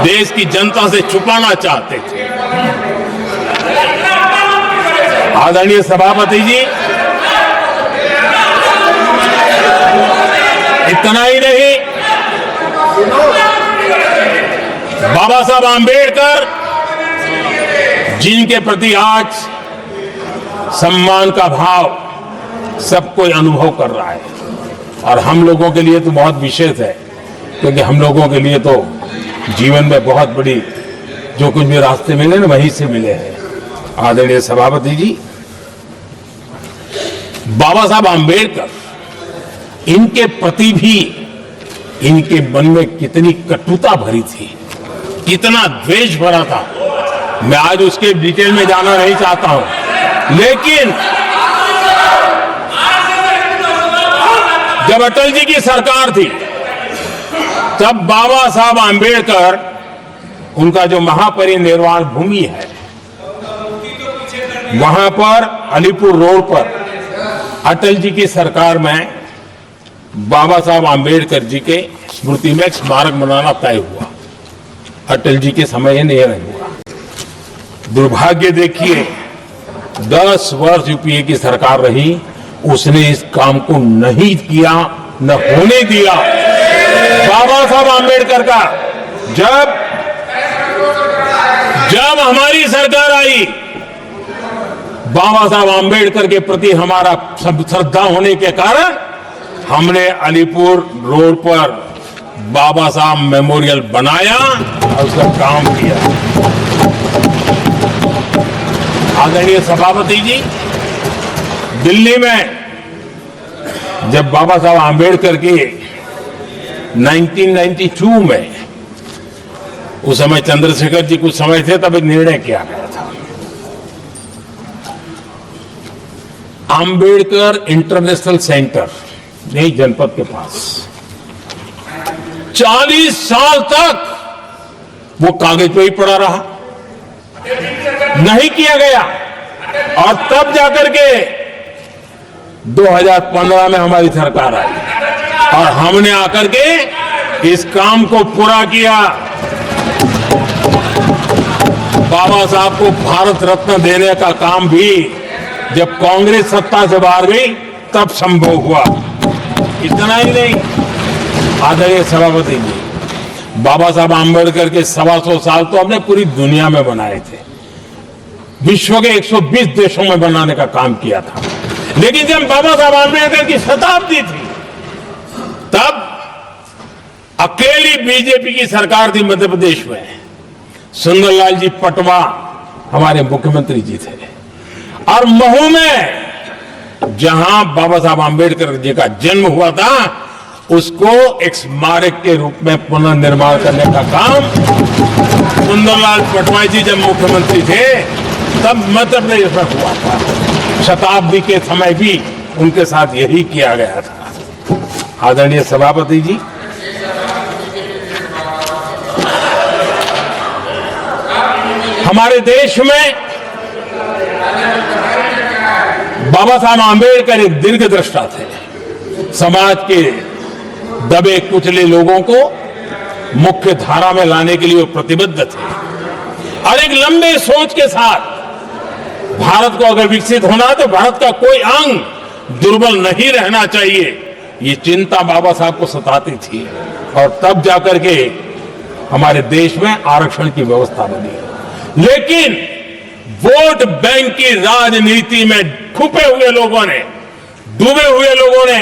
देश की जनता से छुपाना चाहते थे। आदरणीय सभापति जी, इतना ही नहीं, बाबा साहब आंबेडकर जिनके प्रति आज सम्मान का भाव सब कोई अनुभव कर रहा है, और हम लोगों के लिए तो बहुत विशेष है, क्योंकि हम लोगों के लिए तो जीवन में बहुत बड़ी जो कुछ भी रास्ते मिले ना वहीं से मिले हैं। आदरणीय सभापति जी, बाबा साहब आंबेडकर, इनके प्रति भी इनके मन में कितनी कटुता भरी थी, कितना द्वेष भरा था, मैं आज उसके डिटेल में जाना नहीं चाहता हूं। लेकिन जब अटल जी की सरकार थी तब बाबा साहब आंबेडकर, उनका जो महापरिनिर्वाण भूमि है, वहां पर अलीपुर रोड पर अटल जी की सरकार में बाबा साहब आंबेडकर जी के स्मृति में एक स्मारक बनाना तय हुआ। अटल जी के समय यह नहीं हुआ। दुर्भाग्य देखिए, 10 वर्ष यूपीए की सरकार रही, उसने इस काम को नहीं किया, न होने दिया। बाबा साहब आंबेडकर का जब हमारी सरकार आई, बाबा साहब आंबेडकर के प्रति हमारा श्रद्धा होने के कारण हमने अलीपुर रोड पर बाबा साहब मेमोरियल बनाया और उसका काम किया। आदरणीय सभापति जी, दिल्ली में जब बाबा साहब आंबेडकर के 1992 में, उस समय चंद्रशेखर जी कुछ समय थे, तब एक निर्णय किया गया था, आंबेडकर इंटरनेशनल सेंटर नई जनपद के पास 40 साल तक वो कागज पे ही पड़ा रहा, नहीं किया गया। और तब जाकर के 2015 में हमारी सरकार आई और हमने आकर के इस काम को पूरा किया। बाबा साहब को भारत रत्न देने का काम भी जब कांग्रेस सत्ता से बाहर गई तब संभव हुआ। इतना ही नहीं, आदरणीय सभापति जी, बाबा साहब आंबेडकर के 125 साल तो हमने पूरी दुनिया में बनाए थे, विश्व के 120 देशों में बनाने का काम किया था। लेकिन जब बाबा साहब आंबेडकर की शताब्दी थी, तब अकेली बीजेपी की सरकार थी मध्य प्रदेश में। सुंदरलाल जी पटवा हमारे मुख्यमंत्री जी थे, और महू में जहां बाबा साहब आंबेडकर जी का जन्म हुआ था, उसको एक स्मारक के रूप में पुनर्निर्माण करने का काम सुंदरलाल पटवा जी जब मुख्यमंत्री थे तब मध्य प्रदेश में हुआ था। शताब्दी के समय भी उनके साथ यही किया गया था। आदरणीय सभापति जी, हमारे देश में बाबा साहब आंबेडकर एक दीर्घदृष्टा थे। समाज के दबे कुचले लोगों को मुख्य धारा में लाने के लिए वो प्रतिबद्ध थे, और एक लंबे सोच के साथ भारत को अगर विकसित होना है तो भारत का कोई अंग दुर्बल नहीं रहना चाहिए, ये चिंता बाबा साहब को सताती थी। और तब जाकर के हमारे देश में आरक्षण की व्यवस्था बनी। लेकिन वोट बैंक की राजनीति में छुपे हुए लोगों ने, डूबे हुए लोगों ने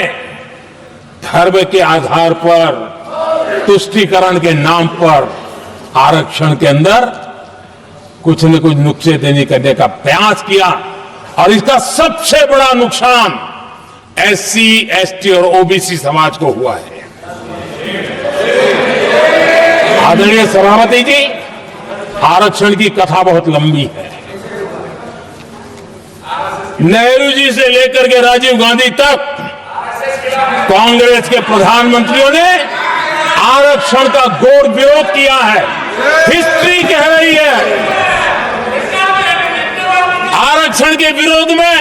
धर्म के आधार पर, तुष्टीकरण के नाम पर आरक्षण के अंदर कुछ न कुछ नुक्सेदेनी करने का प्रयास किया, और इसका सबसे बड़ा नुकसान SC, ST और OBC समाज को हुआ है। आदरणीय सभापति जी, आरक्षण की कथा बहुत लंबी है। नेहरू जी से लेकर के राजीव गांधी तक कांग्रेस के प्रधानमंत्रियों ने आरक्षण का घोर विरोध किया है। हिस्ट्री कह रही है, आरक्षण के विरोध में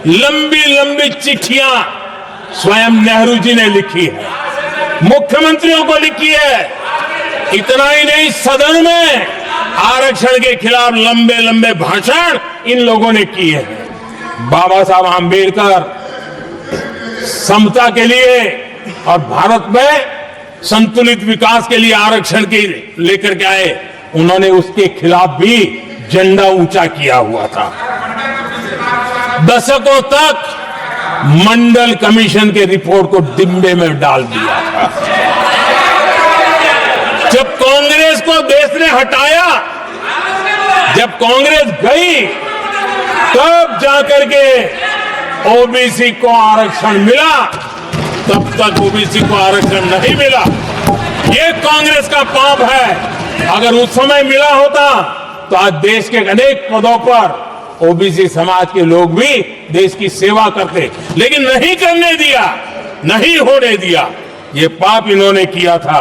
लंबी लंबी चिट्ठियां स्वयं नेहरू जी ने लिखी है, मुख्यमंत्रियों को लिखी है, इतना ही नहीं, सदन में आरक्षण के खिलाफ लंबे लंबे भाषण इन लोगों ने किए हैं। बाबा साहब आंबेडकर समता के लिए और भारत में संतुलित विकास के लिए आरक्षण के लेकर के आए, उन्होंने उसके खिलाफ भी झंडा ऊंचा किया हुआ था। दशकों तक मंडल कमीशन के रिपोर्ट को डिब्बे में डाल दिया था। जब कांग्रेस को देश ने हटाया, जब कांग्रेस गई, तब जाकर के ओबीसी को आरक्षण मिला, तब तक ओबीसी को आरक्षण नहीं मिला। ये कांग्रेस का पाप है। अगर उस समय मिला होता तो आज देश के अनेक पदों पर ओबीसी समाज के लोग भी देश की सेवा करते, लेकिन नहीं करने दिया, नहीं होने दिया। ये पाप इन्होंने किया था।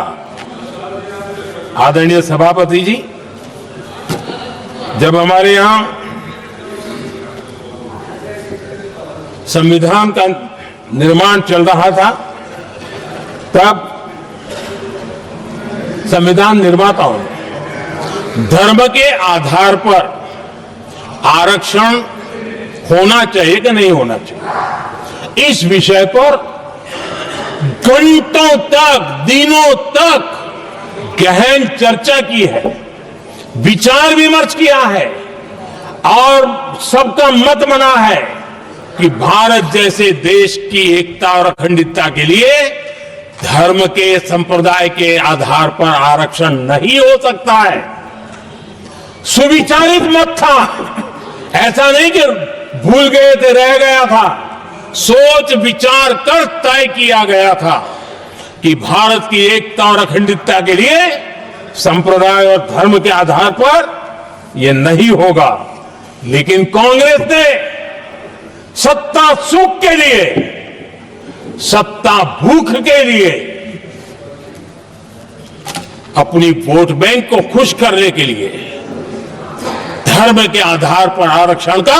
आदरणीय सभापति जी, जब हमारे यहां संविधान का निर्माण चल रहा था, तब संविधान निर्माताओं ने धर्म के आधार पर आरक्षण होना चाहिए कि नहीं होना चाहिए, इस विषय पर घंटों तक, दिनों तक गहन चर्चा की है, विचार विमर्श किया है और सबका मत बना है कि भारत जैसे देश की एकता और अखंडता के लिए धर्म के, संप्रदाय के आधार पर आरक्षण नहीं हो सकता है। सुविचारित मत था, ऐसा नहीं कि भूल गए थे, रह गया था। सोच विचार कर तय किया गया था कि भारत की एकता और अखंडता के लिए संप्रदाय और धर्म के आधार पर यह नहीं होगा। लेकिन कांग्रेस ने सत्ता सुख के लिए, सत्ता भूख के लिए, अपनी वोट बैंक को खुश करने के लिए धर्म के आधार पर आरक्षण का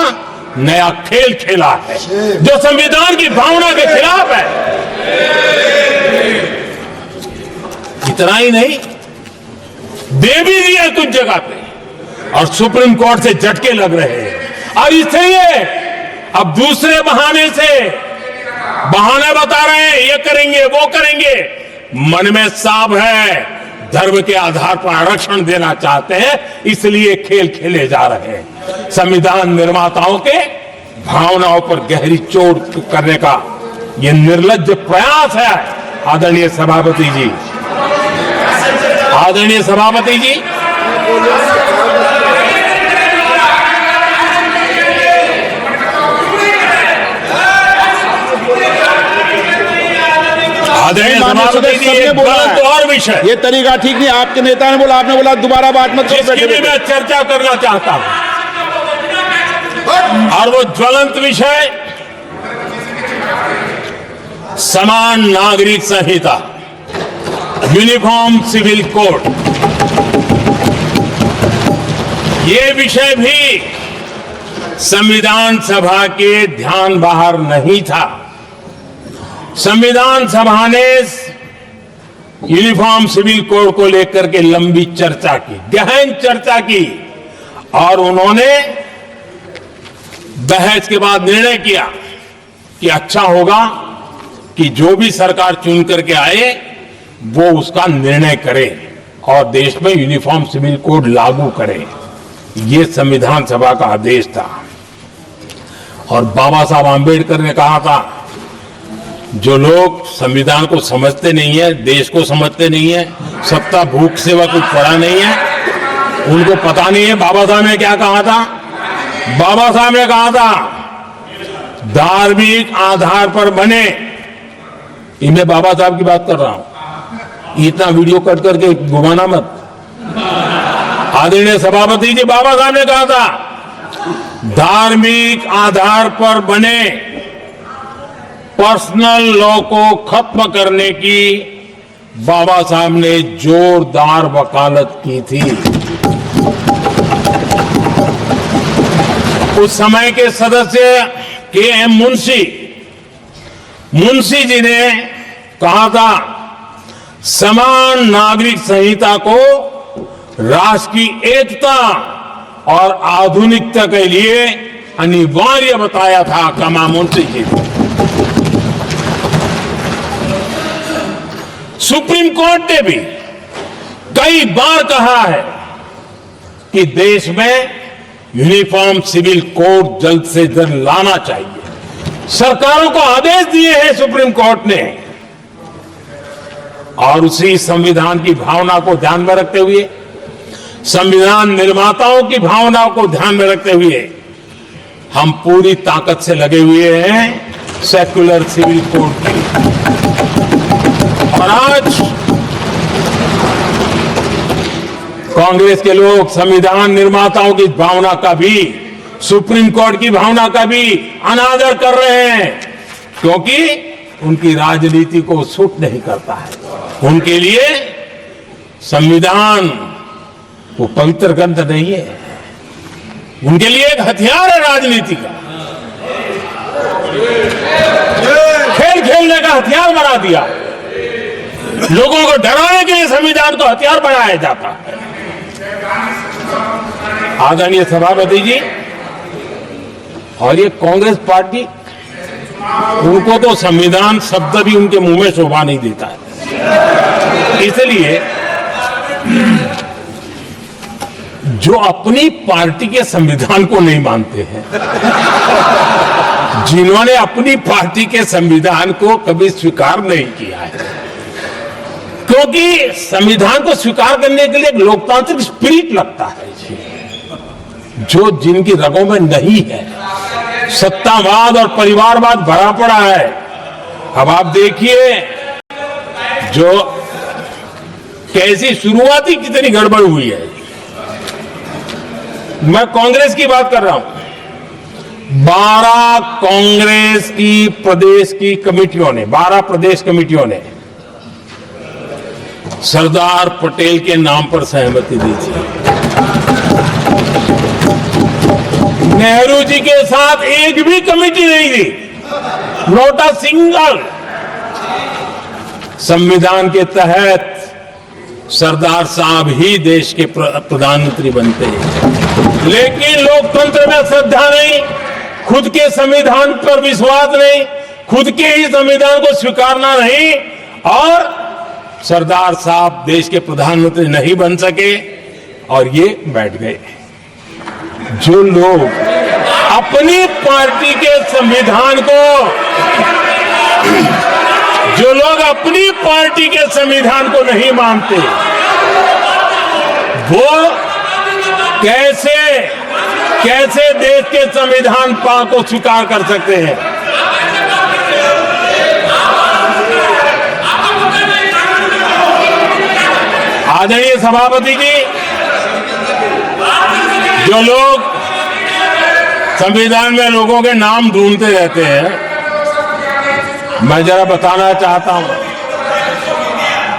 नया खेल खेला है, जो संविधान की भावना के खिलाफ है। इतना ही नहीं, दे भी दिया कुछ जगह पे और सुप्रीम कोर्ट से झटके लग रहे हैं। और इसलिए अब दूसरे बहाने से बहाने बता रहे हैं, ये करेंगे वो करेंगे। मन में साफ है, धर्म के आधार पर आरक्षण देना चाहते हैं, इसलिए खेल खेले जा रहे हैं। संविधान निर्माताओं के भावनाओं पर गहरी चोट करने का यह निर्लज्ज प्रयास है। आदरणीय सभापति जी, आदरणीय सभापति जी, और विषय, ये तरीका ठीक नहीं। आपके नेता ने बोला, आपने बोला दोबारा बात मत करो। इसकी भी मैं चर्चा करना चाहता हूं, और वो ज्वलंत विषय समान नागरिक संहिता, यूनिफॉर्म सिविल कोड। ये विषय भी संविधान सभा के ध्यान बाहर नहीं था। संविधान सभा ने यूनिफॉर्म सिविल कोड को लेकर के लंबी चर्चा की, गहन चर्चा की, और उन्होंने बहस के बाद निर्णय किया कि अच्छा होगा कि जो भी सरकार चुन करके आए वो उसका निर्णय करे और देश में यूनिफॉर्म सिविल कोड लागू करे। ये संविधान सभा का आदेश था। और बाबा साहब आंबेडकर ने कहा था, जो लोग संविधान को समझते नहीं है, देश को समझते नहीं है, सत्ता भूख सेवा कुछ पड़ा नहीं है, उनको पता नहीं है बाबा साहब ने क्या कहा था। बाबा साहब ने कहा था, धार्मिक आधार पर बने, मैं बाबा साहब की बात कर रहा हूं, इतना वीडियो कट करके घुमाना मत। आदरणीय सभापति जी, बाबा साहब ने कहा था, धार्मिक आधार पर बने पर्सनल लॉ को खत्म करने की बाबा साहब ने जोरदार वकालत की थी। उस समय के सदस्य के.एम. मुंशी जी ने कहा था, समान नागरिक संहिता को राष्ट्र की एकता और आधुनिकता के लिए अनिवार्य बताया था कमा मुंशी जी ने। सुप्रीम कोर्ट ने भी कई बार कहा है कि देश में यूनिफॉर्म सिविल कोड जल्द से जल्द लाना चाहिए। सरकारों को आदेश दिए हैं सुप्रीम कोर्ट ने, और उसी संविधान की भावना को ध्यान में रखते हुए, संविधान निर्माताओं की भावनाओं को ध्यान में रखते हुए हम पूरी ताकत से लगे हुए हैं सेक्युलर सिविल कोड के लिए। और आज कांग्रेस के लोग संविधान निर्माताओं की भावना का भी, सुप्रीम कोर्ट की भावना का भी अनादर कर रहे हैं, क्योंकि उनकी राजनीति को सूट नहीं करता है। उनके लिए संविधान वो पवित्र ग्रंथ नहीं है, उनके लिए एक हथियार है राजनीति का। खेल खेलने का हथियार बना दिया, लोगों को डराने के लिए संविधान को हथियार बनाया जाता है। आदरणीय सभापति जी, और ये कांग्रेस पार्टी, उनको तो संविधान शब्द भी उनके मुंह में शोभा नहीं देता है। इसलिए जो अपनी पार्टी के संविधान को नहीं मानते हैं, जिन्होंने अपनी पार्टी के संविधान को कभी स्वीकार नहीं किया है, क्योंकि संविधान को स्वीकार करने के लिए एक लोकतांत्रिक स्पिरिट लगता है जो जिनकी रगों में नहीं है। सत्तावाद और परिवारवाद भरा पड़ा है। अब आप देखिए जो कैसी शुरुआती कितनी गड़बड़ हुई है। मैं कांग्रेस की बात कर रहा हूं। 12 कांग्रेस की प्रदेश की कमेटियों ने, 12 प्रदेश कमेटियों ने सरदार पटेल के नाम पर सहमति दी थी। नेहरू जी के साथ एक भी कमेटी नहीं थी, नॉट अ सिंगल। संविधान के तहत सरदार साहब ही देश के प्रधानमंत्री बनते हैं, लेकिन लोकतंत्र में श्रद्धा नहीं, खुद के संविधान पर विश्वास नहीं, खुद के ही संविधान को स्वीकारना नहीं, और सरदार साहब देश के प्रधानमंत्री नहीं बन सके और ये बैठ गए। जो लोग अपनी पार्टी के संविधान को, जो लोग अपनी पार्टी के संविधान को नहीं मानते, वो कैसे देश के संविधान को स्वीकार कर सकते हैं। आदरणीय सभापति जी, जो लोग संविधान में लोगों के नाम ढूंढते रहते हैं, मैं जरा बताना चाहता हूं।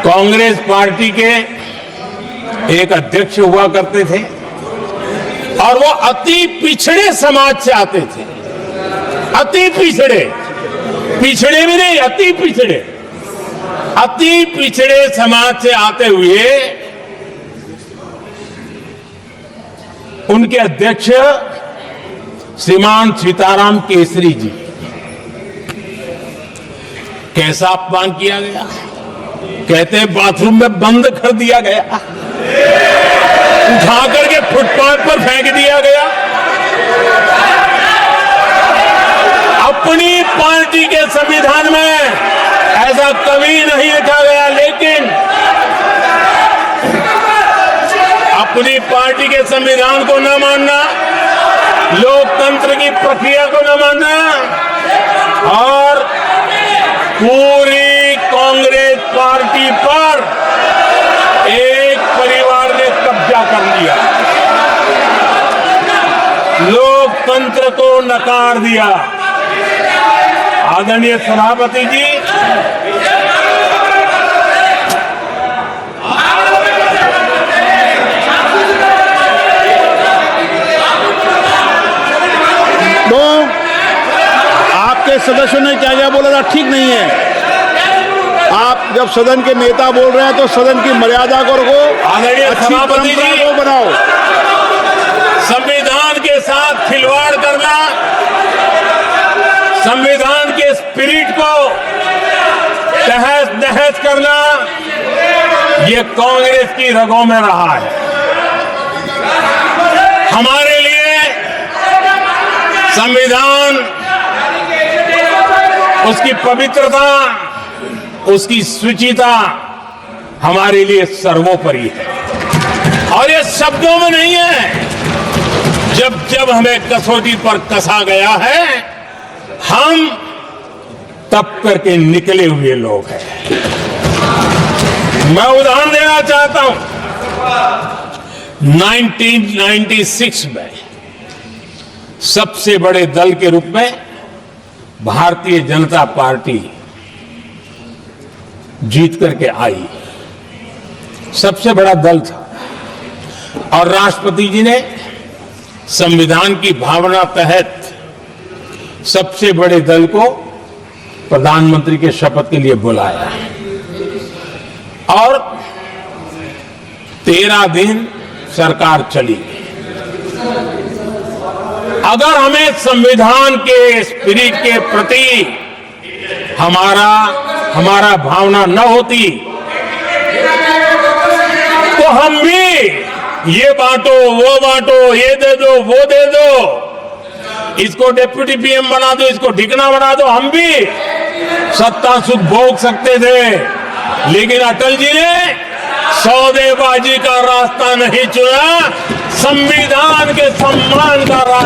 कांग्रेस पार्टी के एक अध्यक्ष हुआ करते थे और वो अति पिछड़े समाज से आते थे। अति पिछड़े, पिछड़े भी नहीं, अति पिछड़े, अति पिछड़े समाज से आते हुए उनके अध्यक्ष श्रीमान सीताराम केसरी जी, कैसा अपमान किया गया। कहते हैं बाथरूम में बंद कर दिया गया, उठा करके फुटपाथ पर फेंक दिया गया। अपनी पार्टी के संविधान में ऐसा कभी नहीं लिखा गया, लेकिन अपनी पार्टी के संविधान को न मानना, लोकतंत्र की प्रक्रिया को न मानना, और पूरी कांग्रेस पार्टी पर एक परिवार ने कब्जा कर लिया, लोकतंत्र को नकार दिया। आदरणीय सभापति जी, तो आपके सदस्यों ने क्या क्या बोला था ठीक नहीं है। आप जब सदन के नेता बोल रहे हैं तो सदन की मर्यादा को रखो, आदरणीय अच्छी सभापति परंपरा जी, को बनाओ। संविधान के साथ खिलवाड़ करना, संविधान के स्पिरिट को तहस नहस करना, ये कांग्रेस की रगों में रहा है। हमारे लिए संविधान, उसकी पवित्रता, उसकी शुचिता हमारे लिए सर्वोपरि है। और ये शब्दों में नहीं है, जब जब हमें कसौटी पर कसा गया है, हम तप करके निकले हुए लोग हैं। मैं उदाहरण देना चाहता हूं। 1996 में सबसे बड़े दल के रूप में भारतीय जनता पार्टी जीत करके आई, सबसे बड़ा दल था। और राष्ट्रपति जी ने संविधान की भावना तहत सबसे बड़े दल को प्रधानमंत्री के शपथ के लिए बुलाया और 13 दिन सरकार चली। अगर हमें संविधान के स्पिरिट के प्रति हमारा भावना न होती तो हम भी ये बांटो, वो बांटो, ये दे दो, वो दे दो, इसको डिप्टी पीएम बना दो, इसको ठिकाना बना दो, हम भी सत्ता सुख भोग सकते थे। लेकिन अटल जी ने सौदेबाजी का रास्ता नहीं चुना, संविधान के सम्मान का रास्ता